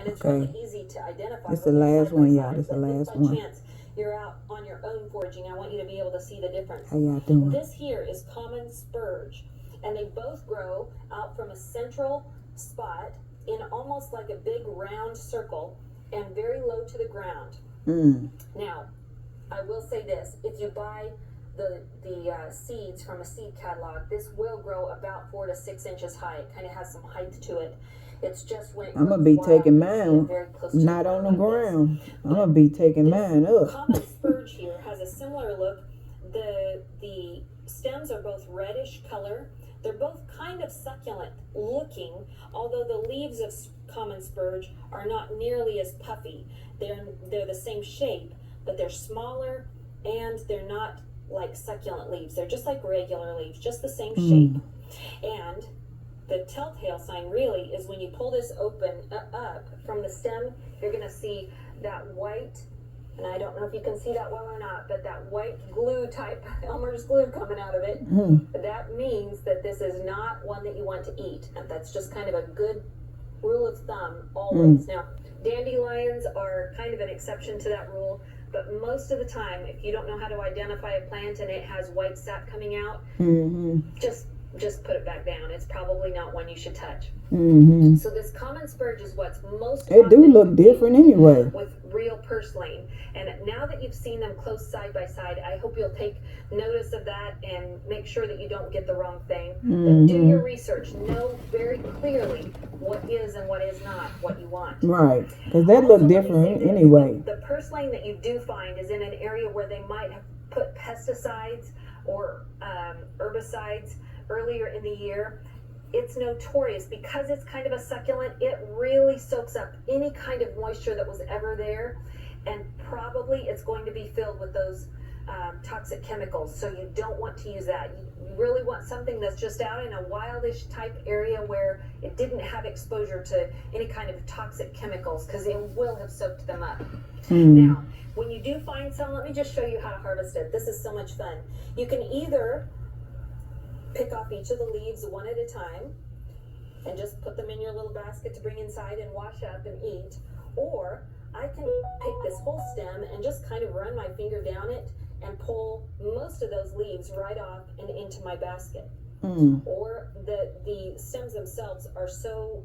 it's really easy to identify. It's the last one, y'all. It's the last one. Chance you're out on your own foraging, I want you to be able to see the difference. How y'all doing? This here is common spurge, and they both grow out from a central spot in almost like a big round circle and very low to the ground. Now, I will say this: if you buy the seeds from a seed catalog, this will grow about 4 to 6 inches high. It kind of has some height to it. It's just when I'm gonna be taking mine not on the ground. I'm gonna be taking mine up. Common spurge here has a similar look. The stems are both reddish color. They're both kind of succulent looking, although the leaves of common spurge are not nearly as puffy. They're the same shape, but they're smaller and they're not like succulent leaves. They're just like regular leaves, just the same shape. And the telltale sign really is when you pull this open up from the stem, you're going to see that white, and I don't know if you can see that well or not, but that white glue type, Elmer's glue coming out of it. That means that this is not one that you want to eat. And that's just kind of a good rule of thumb always. Now, dandelions are kind of an exception to that rule, but most of the time, if you don't know how to identify a plant and it has white sap coming out, just put it back down. It's probably not one you should touch. So this common spurge is what's most It do look different anyway. With real purslane. And now that you've seen them close side by side, I hope you'll take notice of that and make sure that you don't get the wrong thing. But do your research. Know very clearly what is and what is not what you want. Right. Because they look different anyway. The purslane that you do find is in an area where they might have put pesticides or herbicides earlier in the year. It's notorious because it's kind of a succulent. It really soaks up any kind of moisture that was ever there, and probably it's going to be filled with those toxic chemicals. So you don't want to use that. You really want something that's just out in a wildish type area where it didn't have exposure to any kind of toxic chemicals, because it will have soaked them up. Now, when you do find some, let me just show you how to harvest it. This is so much fun. You can either pick off each of the leaves one at a time and just put them in your little basket to bring inside and wash up and eat. Or I can pick this whole stem and just kind of run my finger down it and pull most of those leaves right off and into my basket. Or the stems themselves are so